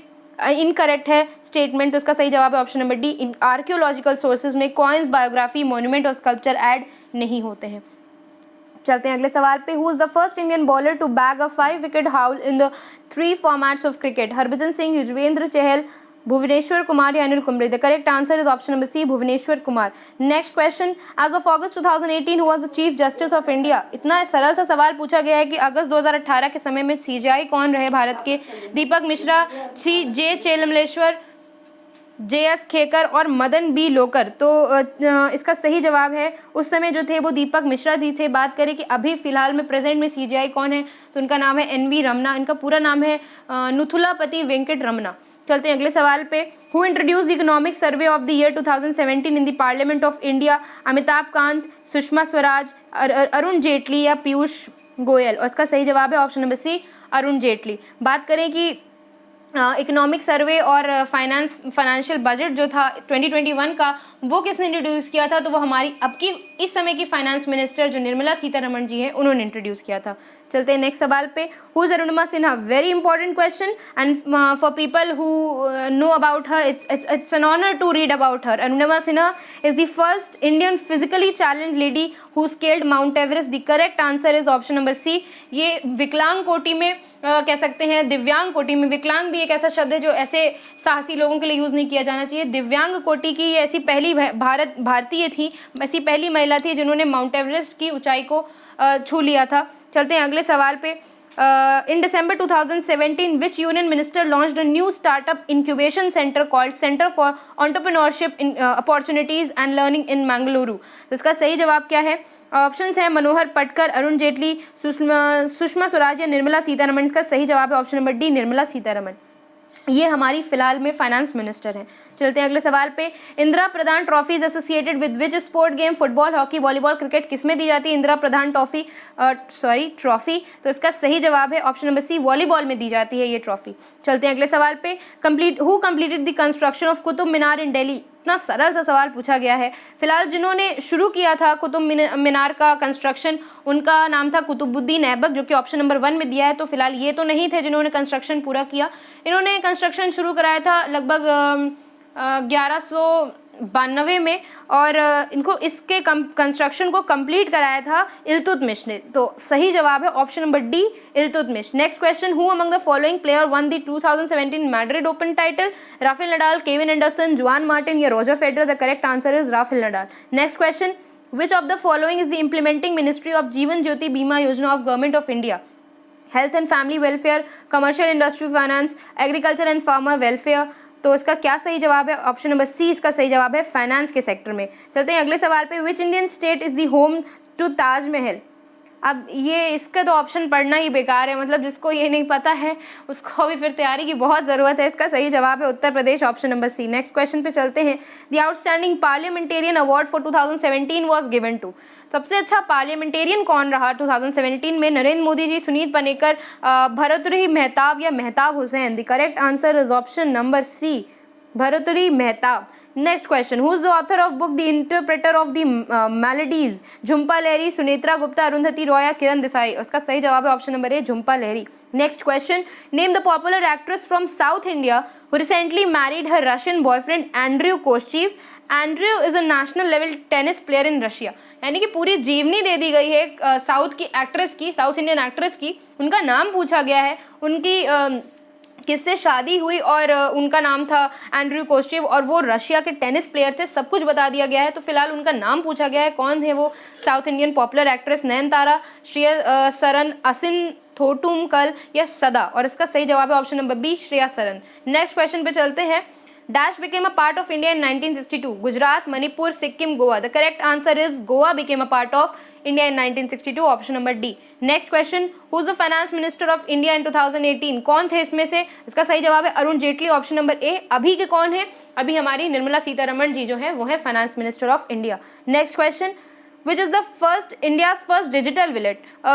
इनकरेक्ट है स्टेटमेंट। तो इसका सही जवाब है ऑप्शन नंबर डी, इन आर्कियोलॉजिकल सोर्सेज में कॉइन्स, बायोग्राफी, मॉन्यूमेंट और स्कल्पचर ऐड नहीं होते हैं। चलते हैं अगले सवाल पे। Who is the first Indian bowler to bag a 5 wicket haul in the 3 formats of cricket? Harbhajan Singh, Yuzvendra Chahal, Bhuvneshwar Kumar या Anil Kumble? The correct answer is option number C, Bhuvneshwar Kumar. Next question, as of August 2018 who was the chief justice of India? इतना सरल सा सवाल पूछा गया है कि अगस्त 2018 के समय में सीजेआई कौन रहे भारत के? दीपक मिश्रा, जे चेलमलेश्वर, जे.एस. खेकर और मदन बी लोकर। तो इसका सही जवाब है, उस समय जो थे वो दीपक मिश्रा जी थे। बात करें कि अभी फिलहाल में प्रेजेंट में सीजेआई कौन है, तो उनका नाम है एन.वी. रमना। इनका पूरा नाम है नुथुलापति वेंकट रमना। चलते हैं अगले सवाल पे। Who introduce the economic survey of the year 2017 in the parliament of India? Amitabh Kant, Sushma Swaraj, Arun Jaitley या पीयूष गोयल? और इसका सही जवाब है option number C, Arun Jaitley. बात करें कि इकोनॉमिक सर्वे और फाइनेंशियल बजट जो था 2021 का, वो किसने इंट्रोड्यूस किया था? तो वो हमारी अब की इस समय की फाइनेंस मिनिस्टर जो निर्मला सीतारमण जी हैं, उन्होंने इंट्रोड्यूस किया था। चलते हैं नेक्स्ट सवाल पे। Who is Arunima Sinha? Very important question and for people who know about her, it's an honour to read about her. Arunima Sinha is the first Indian physically challenge lady who scaled Mount Everest. The correct answer is option number C. ये विकलांग कोटि में कह सकते हैं, दिव्यांग कोटि में, विकलांग भी एक ऐसा शब्द है जो ऐसे साहसी लोगों के लिए यूज़ नहीं किया जाना चाहिए। दिव्यांग कोटि की ऐसी पहली भारतीय थी, ऐसी पहली महिला थी जिन्होंने माउंट एवरेस्ट की ऊंचाई को छू लिया था। चलते हैं अगले सवाल पे। In December 2017, which union minister launched a new startup incubation center called Center for Entrepreneurship Opportunities and Learning in Mangaluru? तो इसका सही जवाब क्या है? ऑप्शंस हैं मनोहर पटकर, अरुण जेटली, सुषमा स्वराज या निर्मला सीतारमण। इसका सही जवाब है option number D, Nirmala Sitharaman. ये हमारी फिलहाल में फाइनेंस मिनिस्टर हैं। चलते हैं अगले सवाल पे। Indira Pradhan trophy is associated with which sport game? Football, hockey, volleyball, cricket? किसमें दी जाती है इंदिरा प्रधान ट्रॉफी? तो इसका सही जवाब है ऑप्शन नंबर सी, वॉलीबॉल में दी जाती है ये ट्रॉफी। चलते हैं अगले सवाल पे। Who completed the construction of Qutub Minar in Delhi? इतना सरल सा सवाल पूछा गया है। फिलहाल जिन्होंने शुरू किया था कुतुब मीनार का कंस्ट्रक्शन, उनका नाम था कुतुबुद्दीन ऐबक, जो कि ऑप्शन नंबर 1 में दिया है। तो फिलहाल ये तो नहीं थे जिन्होंने कंस्ट्रक्शन पूरा किया। इन्होंने कंस्ट्रक्शन शुरू कराया था लगभग 1192 में, और इनको इसके कंस्ट्रक्शन को कंप्लीट कराया था इल्तुतमिश ने। तो सही जवाब है option number D, Iltutmish. Next question, who among the following player one the 2017 Madrid open title? Rafael Nadal, Kevin Anderson, जुआन मार्टिन या Roger Federer? The correct answer is Rafael Nadal. Next question, which of the following is the implementing ministry of Jeevan Jyoti बीमा योजना of government of India? Health and family welfare, commercial industry finance, agriculture and farmer welfare? तो इसका क्या सही जवाब है? Option number सी इसका सही जवाब है, फाइनेंस के सेक्टर में। चलते हैं अगले सवाल पे। Which Indian state is the home to Taj Mahal? अब ये इसका तो ऑप्शन पढ़ना ही बेकार है, मतलब जिसको ये नहीं पता है उसको भी फिर तैयारी की बहुत ज़रूरत है। इसका सही जवाब है Uttar Pradesh, option number C. Next question पे चलते हैं। The outstanding parliamentarian award for 2017 was given to? सबसे अच्छा पार्लियामेंटेरियन कौन रहा 2017 में? नरेंद्र मोदी जी, सुनील पनेकर, भर्तृहरि मेहताब या Mahtab Hussain? The correct answer is option number C, Bhartruhari Mahtab. Next question, who is the author of book the interpreter of the melodies? Jhumpa Lahiri, Sunetra Gupta, Arundhati Roy या किरण देसाई? उसका सही जवाब है option number A, Jhumpa Lahiri. Next question, name the popular actress from south India who recently married her Russian boyfriend Andrew Koscheev? Andrew is a national level tennis player in Russia. यानी कि पूरी जीवनी दे दी गई है साउथ की एक्ट्रेस की, south Indian actress की। उनका नाम पूछा गया है, उनकी किससे शादी हुई, और उनका नाम था एंड्रयू कोश्चीव, और वो रशिया के टेनिस प्लेयर थे। सब कुछ बता दिया गया है। तो फिलहाल उनका नाम पूछा गया है, कौन है वो south Indian popular actress? Nayanthara, Shriya Saran, Asin Thottumkal या सदा? और इसका सही जवाब है option number B, Shriya Saran. Next question पे चलते हैं। Dash became a part of India in 1962. Gujarat, Manipur, Sikkim, Goa. The correct answer is Goa became a part of India in 1962. Option number D. Next question. Who's the finance minister of India in 2018? कौन थे इसमें से? इसका सही जवाब है Arun Jaitley, option number ए। अभी के कौन है? अभी हमारी निर्मला सीतारमण जी जो है वो है finance minister of India. Next question, which is the first India's first digital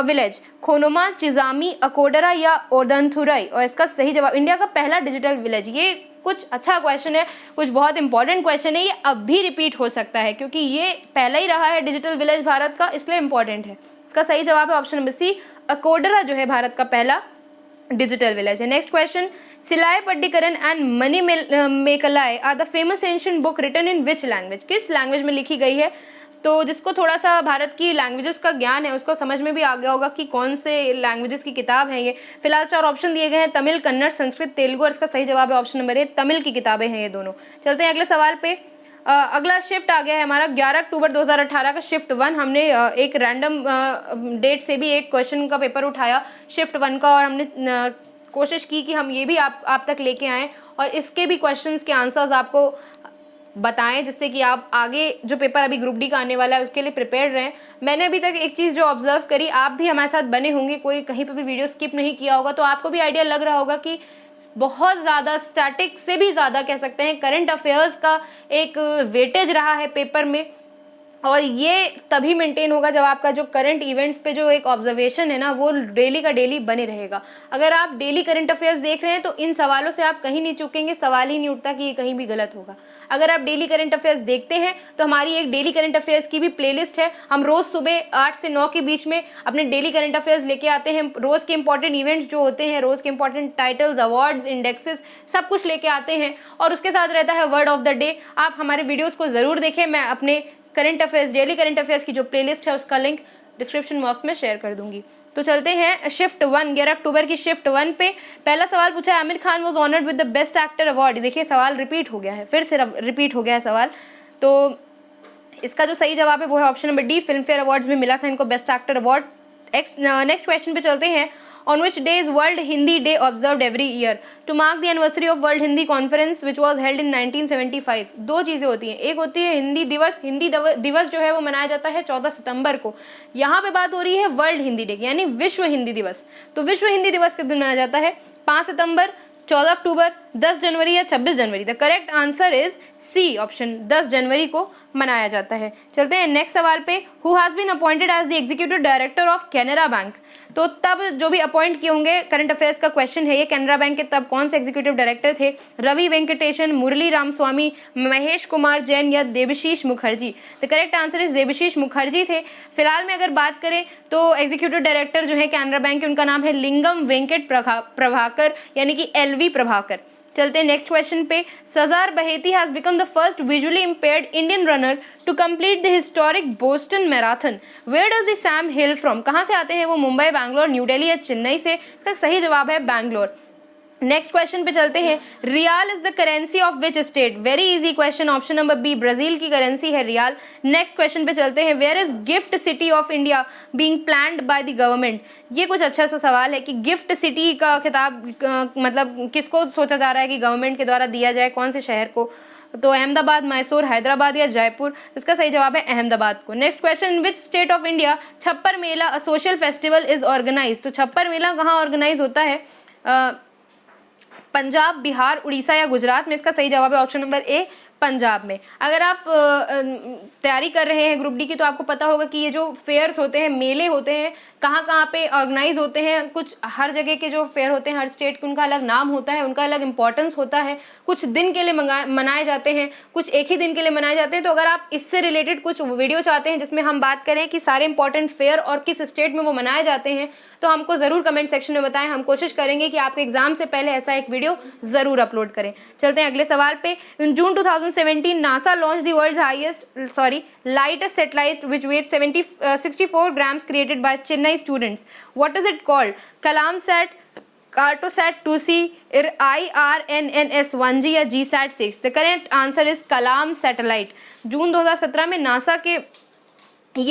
village? Khonoma, Chizami, Akodara या ओदंथुरई? और इसका सही जवाब, इंडिया का पहला डिजिटल विलेज। ये कुछ अच्छा क्वेश्चन है, कुछ बहुत इंपॉर्टेंट क्वेश्चन है। ये अब भी रिपीट हो सकता है क्योंकि ये पहला ही रहा है डिजिटल विलेज भारत का, इसलिए इंपॉर्टेंट है। इसका सही जवाब है ऑप्शन नंबर सी, अकोडरा जो है भारत का पहला डिजिटल विलेज है। Next question, Silappatikaram and Manimekalai are the famous ancient book written in which language? किस लैंग्वेज में लिखी गई है? तो जिसको थोड़ा सा भारत की लैंग्वेजेस का ज्ञान है उसको समझ में भी आ गया होगा कि कौन से लैंग्वेजेस की किताब है ये। फिलहाल 4 ऑप्शन दिए गए हैं, तमिल, कन्नड़, संस्कृत, तेलुगु, और इसका सही जवाब है ऑप्शन नंबर ए, तमिल की किताबें हैं ये दोनों। चलते हैं अगले सवाल पे। अगला शिफ्ट आ गया है हमारा 11 अक्टूबर 2018 का शिफ्ट 1। हमने एक रैंडम डेट से भी एक क्वेश्चन का पेपर उठाया शिफ्ट 1 का, और हमने कोशिश की कि हम ये भी आप तक लेके आएँ और इसके भी क्वेश्चंस के आंसर्स आपको बताएं, जिससे कि आप आगे जो पेपर अभी ग्रुप डी का आने वाला है उसके लिए प्रिपेयर रहें। मैंने अभी तक एक चीज़ जो ऑब्जर्व करी, आप भी हमारे साथ बने होंगे, कोई कहीं पर भी वीडियो स्किप नहीं किया होगा, तो आपको भी आइडिया लग रहा होगा कि बहुत ज़्यादा स्टैटिक से भी ज़्यादा कह सकते हैं करंट अफेयर्स का एक वेटेज रहा है पेपर में, और ये तभी मेंटेन होगा जब आपका जो करंट इवेंट्स पे जो एक ऑब्जर्वेशन है ना वो डेली का डेली बने रहेगा। अगर आप डेली करंट अफेयर्स देख रहे हैं तो इन सवालों से आप कहीं नहीं चूकेंगे, सवाल ही नहीं उठता कि ये कहीं भी गलत होगा। अगर आप डेली करंट अफेयर्स देखते हैं तो हमारी एक डेली करंट अफेयर्स की भी प्लेलिस्ट है। हम रोज़ सुबह 8 से 9 के बीच में अपने डेली करंट अफेयर्स लेके आते हैं। रोज़ के इंपॉर्टेंट इवेंट्स जो होते हैं, रोज़ के इंपॉर्टेंट टाइटल्स, अवार्ड्स, इंडेक्सेस, सब कुछ लेके आते हैं, और उसके साथ रहता है वर्ड ऑफ द डे। आप हमारे वीडियोज़ को ज़रूर देखें। मैं अपने current affairs, daily current affairs की जो प्लेलिस्ट है उसका लिंक डिस्क्रिप्शन बॉक्स में शेयर कर दूंगी। तो चलते हैं शिफ्ट 1, 11 अक्टूबर की शिफ्ट 1 पे। पहला सवाल पूछा है, Aamir Khan was honoured with the best actor award. देखिए सवाल रिपीट हो गया है, फिर से रिपीट हो गया है सवाल। तो इसका जो सही जवाब है वो है option number D, Filmfare awards में मिला था इनको best actor award. Next question पे चलते हैं। On which day is World Hindi Day observed every year to mark the anniversary of World Hindi Conference which was held in 1975? दो चीज़ें होती हैं, एक होती है हिंदी दिवस। हिंदी दिवस जो है वो मनाया जाता है 14 सितंबर को। यहाँ पे बात हो रही है वर्ल्ड हिंदी डे की, यानी विश्व हिंदी दिवस। तो विश्व हिंदी दिवस किस दिन मनाया जाता है? 5 सितंबर, 14 अक्टूबर, 10 जनवरी या 26 जनवरी। The correct answer is C option, 10 जनवरी को मनाया जाता है। चलते हैं नेक्स्ट सवाल पे। Who has been appointed as the executive director of Canara bank? तो तब जो भी अपॉइंट किए होंगे, करंट अफेयर्स का क्वेश्चन है ये, कैनरा बैंक के तब कौन से एग्जीक्यूटिव डायरेक्टर थे? रवि वेंकटेशन, मुरली रामस्वामी, महेश कुमार जैन या Debashish Mukherjee? The correct answer is Debashish Mukherjee थे। फिलहाल में अगर बात करें तो एग्जीक्यूटिव डायरेक्टर जो है कैनरा बैंक के, उनका नाम है लिंगम वेंकट प्रभाकर, यानी कि LV प्रभाकर। चलते हैं नेक्स्ट क्वेश्चन पे। Sagar Baheti has become the first visually impaired Indian runner to complete the historic Boston marathon. Where does the same hail from? कहाँ से आते हैं वो? मुंबई, बैंगलोर, न्यू दिल्ली या चेन्नई से? इसका सही जवाब है बैंगलोर। नेक्स्ट क्वेश्चन पे चलते हैं। Riyal is the currency of which state? Very easy question, option number B, Brazil की करेंसी है रियाल। नेक्स्ट क्वेश्चन पे चलते हैं। Where is GIFT City of India being planned by the government? ये कुछ अच्छा सा सवाल है कि गिफ्ट सिटी का खिताब मतलब किसको सोचा जा रहा है कि गवर्नमेंट के द्वारा दिया जाए, कौन से शहर को? तो अहमदाबाद, मैसूर, हैदराबाद या जयपुर? इसका सही जवाब है अहमदाबाद को। Next question, in which state of India Chhappar Mela a social festival is organize? तो छप्पर मेला कहाँ ऑर्गेनाइज होता है? पंजाब, बिहार, उड़ीसा या गुजरात में? इसका सही जवाब है ऑप्शन नंबर ए, पंजाब में। अगर आप तैयारी कर रहे हैं ग्रुप डी की तो आपको पता होगा कि ये जो फेयर्स होते हैं, मेले होते हैं, कहाँ कहाँ पे ऑर्गेनाइज होते हैं। कुछ हर जगह के जो फेयर होते हैं, हर स्टेट के उनका अलग नाम होता है, उनका अलग इंपॉर्टेंस होता है। कुछ दिन के लिए मनाए जाते हैं, कुछ एक ही दिन के लिए मनाए जाते हैं। तो अगर आप इससे रिलेटेड कुछ वीडियो चाहते हैं जिसमें हम बात करें कि सारे इंपॉर्टेंट फेयर और किस स्टेट में वो मनाए जाते हैं, तो हमको ज़रूर कमेंट सेक्शन में बताएं। हम कोशिश करेंगे कि आपके एग्जाम से पहले ऐसा एक वीडियो ज़रूर अपलोड करें। चलते हैं अगले सवाल पे। In June 2017 NASA launch the world's lightest satellite which weighs 64 grams, created by Chennai students. What is it called? Kalamsat, Cartosat 2C, IRNNS 1G या GSAT 6? The correct answer is Kalam satellite. जून 2017 में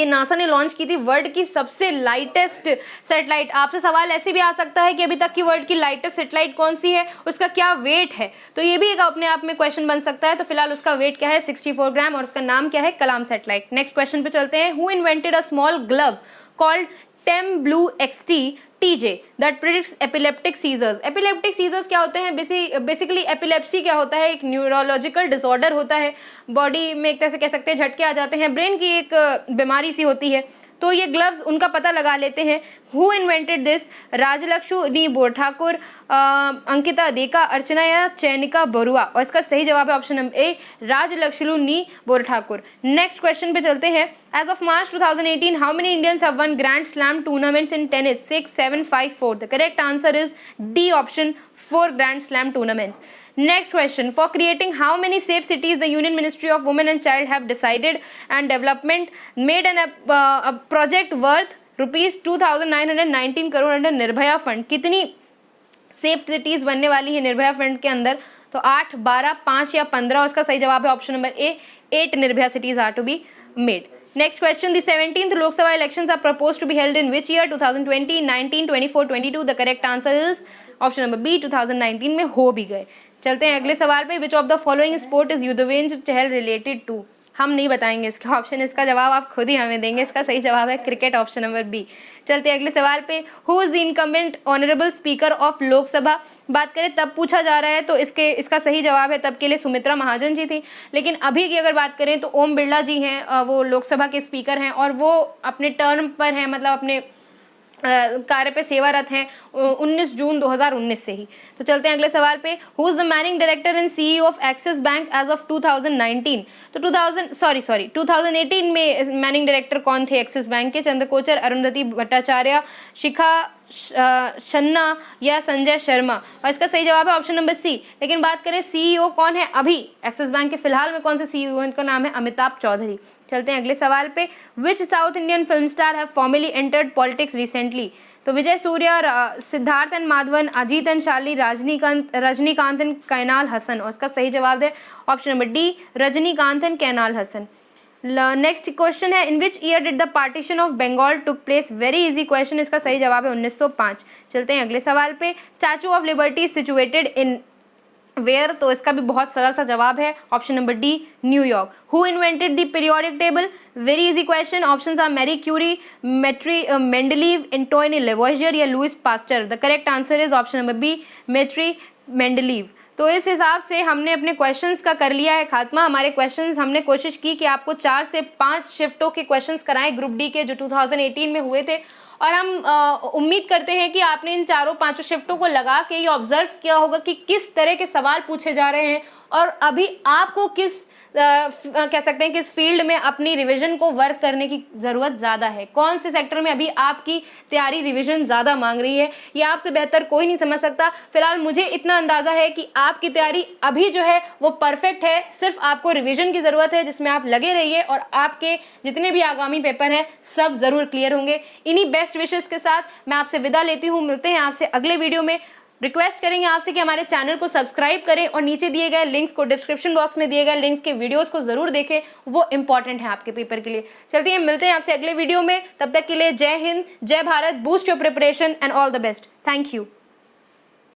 NASA ने launch की थी world की सबसे lightest satellite. आपसे सवाल ऐसे भी आ सकता है कि अभी तक की वर्ल्ड की लाइटेस्ट सैटेलाइट कौन सी है, उसका क्या वेट है? तो ये भी एक अपने आप में क्वेश्चन बन सकता है। तो फिलहाल उसका वेट क्या है? 64 ग्राम, और उसका नाम क्या है? कलाम सैटेलाइट। नेक्स्ट क्वेश्चन पे चलते हैं। Who invented a small glove called time blue XT TJ that predicts epileptic seizures? epileptic seizures क्या होते हैं? बेसिकली एपिलेप्सी क्या होता है? एक न्यूरोलॉजिकल डिसऑर्डर होता है, बॉडी में एक तरह से कह सकते हैं झटके आ जाते हैं, ब्रेन की एक बीमारी सी होती है। तो ये ग्लव्स उनका पता लगा लेते हैं। Who invented this? Rajalakshmi Borthakur, Ankita Deka, Archana या चैनिका बरुआ? और इसका सही जवाब है option number A, Rajalakshmi Borthakur. Next question पे चलते हैं। As of March 2018 how many Indians have won grand slam tournaments in tennis? 6, 7, 5, 4? The correct answer is D option, 4 grand slam tournaments. Next question, for creating how many safe cities the union ministry of women and child have decided and development made an project worth ₹2,919 crore under Nirbhaya fund. कितनी safe cities बनने वाली है Nirbhaya fund के अंदर? तो 8, 12, 5 या 15। उसका सही जवाब है option number A, 8 Nirbhaya cities are to be made. Next question, the 17th Lok Sabha elections are proposed to be held in which year? 2020, 19, 24, 22। The correct answer is option number B, 2019 में हो भी गए। चलते हैं अगले सवाल पे, which of the following sport is Yuzvendra Chahal related to? हम नहीं बताएंगे इसका ऑप्शन, इसका जवाब आप खुद ही हमें देंगे। इसका सही जवाब है क्रिकेट, ऑप्शन नंबर बी। चलते हैं अगले सवाल पे, who is the incumbent honourable speaker of Lok Sabha? बात करें तब पूछा जा रहा है तो इसका सही जवाब है तब के लिए सुमित्रा महाजन जी थी, लेकिन अभी की अगर बात करें तो ओम बिरला जी हैं, वो लोकसभा के स्पीकर हैं और वो अपने टर्म पर हैं, मतलब अपने कार्य पे सेवारत हैं 19 जून 2019 से ही। तो चलते हैं अगले सवाल पे, who is the managing director and CEO of Axis Bank as of 2019? तो 2018 में मैनेजिंग डायरेक्टर कौन थे एक्सिस बैंक के? चंद्रकोचर, अरुंधति भट्टाचार्य, शिखा शन्ना या संजय शर्मा? और इसका सही जवाब है ऑप्शन नंबर सी। लेकिन बात करें सीईओ कौन है अभी एक्सिस बैंक के फिलहाल में, कौन से सीईओ हैं? इनका नाम है अमिताभ चौधरी। चलते हैं अगले सवाल पे, which south Indian film star have formally entered politics recently? तो Vijay Suriya, Siddharth and Madhavan, Ajith and Shalini, Rajinikanth and Kamal Hasan. और इसका सही जवाब है option number D, Rajinikanth and Kamal Haasan. Next question है, in which year did the partition of Bengal took place? Very easy question, इसका सही जवाब है 1905। चलते हैं अगले सवाल पे, statue of liberty situated in where? तो इसका भी बहुत सरल सा जवाब है option number D, New York. Who invented the periodic table? Very easy question, options are Marie Curie, Mendeleev, Antoine Lavoisier या Louis Pasteur. The correct answer is option number B, Marie Mendeleev. तो इस हिसाब से हमने अपने क्वेश्चंस का कर लिया है खात्मा। हमारे क्वेश्चंस हमने कोशिश की कि आपको 4 से 5 शिफ्टों के क्वेश्चंस कराएं ग्रुप डी के, जो 2018 में हुए थे, और हम उम्मीद करते हैं कि आपने इन 4-5 शिफ्टों को लगा के ये ऑब्जर्व किया होगा कि किस तरह के सवाल पूछे जा रहे हैं और अभी आपको किस कह सकते हैं किस फील्ड में अपनी रिवीजन को वर्क करने की ज़रूरत ज़्यादा है, कौन से सेक्टर में अभी आपकी तैयारी रिवीजन ज़्यादा मांग रही है। ये आपसे बेहतर कोई नहीं समझ सकता। फिलहाल मुझे इतना अंदाज़ा है कि आपकी तैयारी अभी जो है वो परफेक्ट है, सिर्फ आपको रिवीजन की ज़रूरत है जिसमें आप लगे रहिए और आपके जितने भी आगामी पेपर हैं सब ज़रूर क्लियर होंगे। इन्हीं बेस्ट विशेज़ के साथ मैं आपसे विदा लेती हूँ। मिलते हैं आपसे अगले वीडियो में। रिक्वेस्ट करेंगे आपसे कि हमारे चैनल को सब्सक्राइब करें और नीचे दिए गए लिंक्स को, डिस्क्रिप्शन बॉक्स में दिए गए लिंक्स के वीडियोस को जरूर देखें, वो इंपॉर्टेंट है आपके पेपर के लिए। चलते हैं, मिलते हैं आपसे अगले वीडियो में। तब तक के लिए जय हिंद, जय Bharat, boost your preparation and all the best. Thank you.